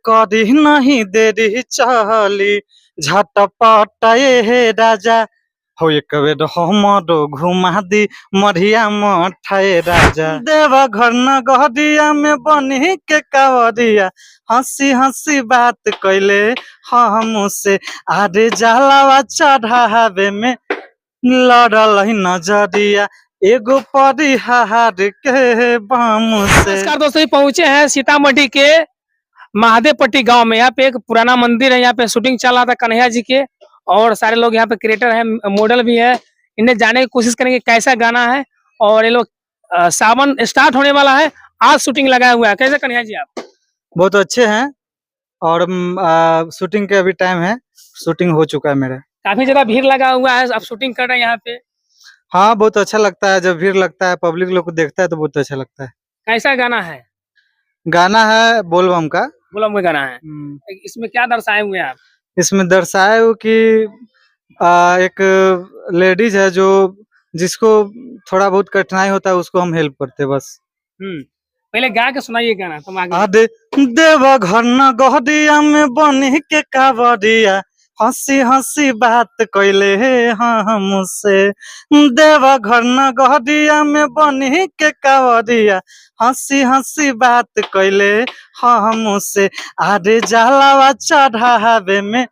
कदी नहीं देरी चली झटपट हे राजा हो एक बेर हमरो घुमा दी मढ़िया मठाए राजा देव घर न गहदिया में बनी के कावरिया हंसी हंसी बात कैले हमसे आरे जलावा चढ़ावे में लड़ल नजरिया एगो परिहार के बम से। नमस्कार दोस्तों, पहुंचे हैं सीतामढ़ी के महादेवपट्टी गांव में। यहाँ पे एक पुराना मंदिर है, यहाँ पे शूटिंग चल रहा था कन्हैया जी के, और सारे लोग यहाँ पे क्रिएटर हैं, मॉडल भी है। इन्हें जाने की कोशिश करेंगे कैसा गाना है। और ये लोग सावन स्टार्ट होने वाला है, आज शूटिंग लगाया हुआ है। कैसे कन्हैया जी आप? बहुत अच्छे हैं और शूटिंग के अभी टाइम है, शूटिंग हो चुका है मेरा। काफी ज्यादा भीड़ लगा हुआ है, आप शूटिंग कर रहे हैं यहाँ पे। हाँ, बहुत अच्छा लगता है जब भीड़ लगता है, पब्लिक लोग को देखता है तो बहुत अच्छा लगता है। कैसा गाना है? गाना है बोलबम का। बोलम में गाना है। इसमें क्या दर्शाए हुए हैं आप? इसमें दर्शाए हो कि एक लेडीज है जो जिसको थोड़ा बहुत कठिनाई होता है, उसको हम हेल्प करते हैं बस। पहले गा के सुनाइए गाना, तुम आगे। आदे देव घर न गहदिया में बनी के कावरिया हंसी हंसी बात कैले हमसे देव घर न गहदिया में बनी के कावरिया हंसी हंसी बात कैले हमसे आरे जलावा चढ़ावे में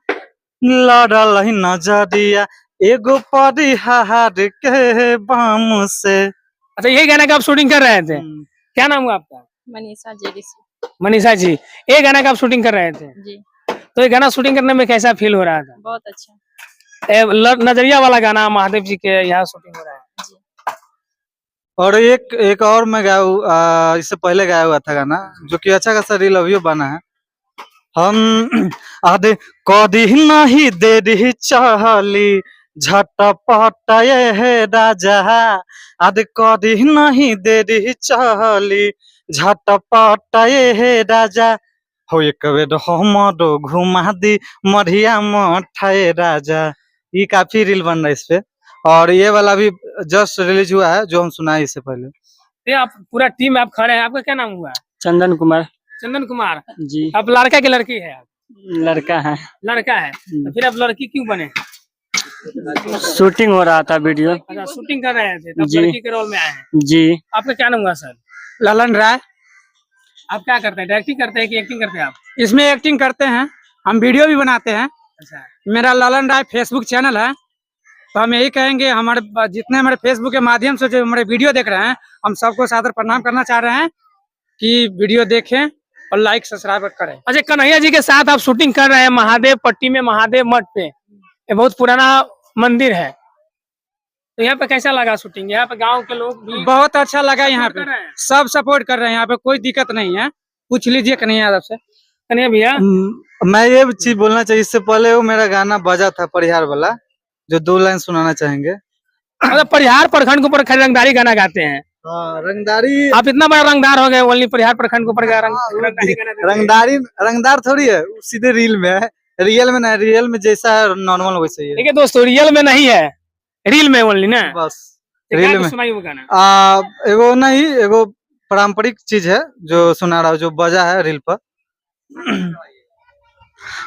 लड़ल नजरिया एगो परिहार के बम से। अच्छा, यही गाना का आप शूटिंग कर रहे थे? क्या नाम हुआ आपका? मनीषा जी। मनीषा जी, ये गाना का आप शूटिंग कर रहे थे जी। तो ये गाना शूटिंग करने में कैसा फील हो रहा था? बहुत अच्छा। नजरिया वाला गाना महादेव जी के यहाँ शूटिंग हो रहा है जी। और एक और मैं गाया, इससे पहले गाया हुआ था गाना जो कि अच्छा खासा रील अभी बना है। हम आदे कदी नहीं देरी चली झटपट हे राजा आदे कदी नहीं देरी चली झटपट हे राजा हो एक बेर हमरो घुमा दी मढ़िया मठाए राजा। ये काफी रील बन रहा है इस पे, और ये वाला भी जस्ट रिलीज हुआ है जो हम सुनाए इससे पहले। ये आप पूरा टीम आप खड़े हैं, आपका क्या नाम हुआ? चंदन कुमार चंदन कुमार जी। आप लड़का की लड़की है? आप लड़का है। लड़का है, तो फिर आप लड़की क्यों बने? शूटिंग हो रहा था वीडियो। अच्छा, शूटिंग कर रहे थे तब जी। लड़की के रोल में आए हैं। जी। आपका क्या नाम हुआ सर? ललन राय। आप क्या करते हैं, डायरेक्टिंग करते हैं कि एक्टिंग करते हैं आप? इसमें एक्टिंग करते हैं, हम वीडियो भी बनाते हैं। अच्छा, मेरा ललन राय फेसबुक चैनल है, तो हम यही कहेंगे हमारे जितने हमारे फेसबुक के माध्यम से जो हमारे वीडियो देख रहे हैं, हम सबको सादर प्रणाम करना चाह रहे हैं कि वीडियो देखें और लाइक सब्सक्राइब करें। अच्छा, कन्हैया जी के साथ आप शूटिंग कर रहे हैं महादेव पट्टी में, महादेव मठ पे। ये बहुत पुराना मंदिर है, तो यहाँ पे कैसा लगा शूटिंग? यहाँ पे गांव के लोग भी बहुत अच्छा लगा, यहाँ पे कर रहे हैं? सब सपोर्ट कर रहे हैं, यहाँ पे कोई दिक्कत नहीं है। पूछ लीजिए कन्हैया से। कन्हैया भैया, मैं ये चीज बोलना चाहिए, इससे पहले वो मेरा गाना बजा था परिहार वाला, जो 2 लाइन सुनाना चाहेंगे। मतलब परिहार प्रखंड के ऊपर खड़े रंगदारी गाना गाते हैं। हाँ, रंगदारी। आप इतना बड़ा रंगदार हो गए, ओनली परिहार प्रखंड के ऊपर रंगदारी गाना गाते हैं। रंगदारी रंगदार थोड़ी है, सीधे रील में है, रियल में नहीं। रियल में जैसा है नॉर्मल वैसा ही है। ठीक है दोस्तों, रियल में नहीं है, रील में ओनली ना। बस तो रील गा के में सुनाइए वो गाना। एगो नहीं, एगो पारंपरिक चीज है जो सुना रहा हूँ, जो बजा है रील पर।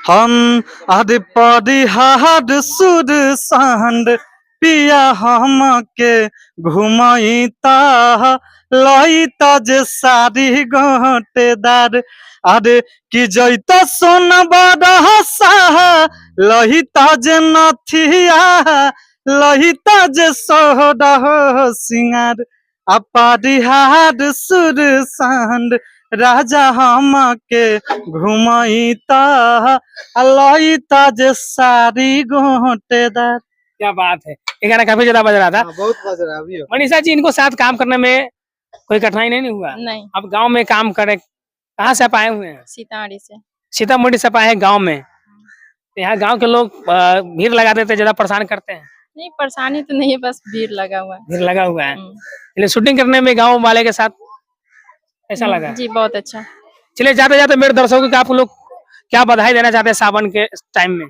हम आदि परिहार सुर सांड पिया हम के घुमाईता लईता जे सारी गोटेदार अरे कि जैता सोन बड़ा सा लहिता जे नथिया लहिता जे सोहरा हो सिंगार अपरिहार सुर सांड राजा हम के घुमाईता लईता जे सारी गोटेदार। क्या बात है, ये गाना काफी ज्यादा बज रहा था। बहुत बज रहा है अभी। मनीषा जी, इनको साथ काम करने में कोई कठिनाई नहीं हुआ? नहीं। अब गांव में काम करे, कहाँ से आप आए हुए हैं? सीतामढ़ी से। सीतामढ़ी से आए हैं गांव में। यहाँ गांव के लोग भीड़ लगा देते, ज्यादा परेशान करते हैं? नहीं, परेशानी तो नहीं है, बस भीड़ लगा हुआ है। भीड़ लगा हुआ है, इसलिए शूटिंग करने में गाँव वाले के साथ ऐसा लगा? जी बहुत अच्छा। चलिए, जाते जाते मेरे दर्शकों को आप लोग क्या बधाई देना चाहते हैं सावन के टाइम में?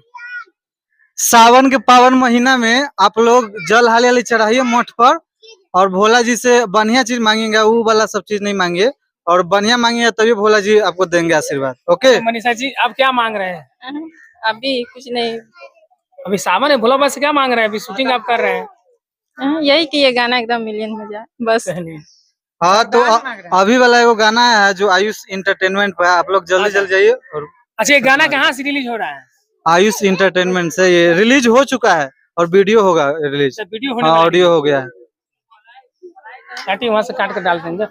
सावन के पावन महीना में आप लोग जल हाली चढ़ाइए मठ पर, और भोला जी से बढ़िया चीज मांगेंगे, वो वाला सब चीज नहीं मांगे, और बढ़िया मांगिए तभी भोला जी आपको देंगे आशीर्वाद। ओके, मनीषा जी आप क्या मांग रहे हैं? अभी कुछ नहीं। अभी सावन है, भोला बाबा से क्या मांग रहे हैं? अभी शूटिंग आप कर रहे हैं। यही कि ये गाना एकदम मिलियन हो जाए बस। हाँ तो दान मांग रहे हैं। अभी वाला एगो गाना है जो आयुष इंटरटेनमेंट पे है, आप लोग जल्दी जल्दी जाइए। और अच्छा ये गाना कहाँ से रिलीज हो रहा है? आयुष इंटरटेनमेंट से ये रिलीज हो चुका है और वीडियो होगा रिलीज। वीडियो होने हाँ वाला है। ऑडियो हो गया है। काटिए वहां से काट कर डाल देंगे।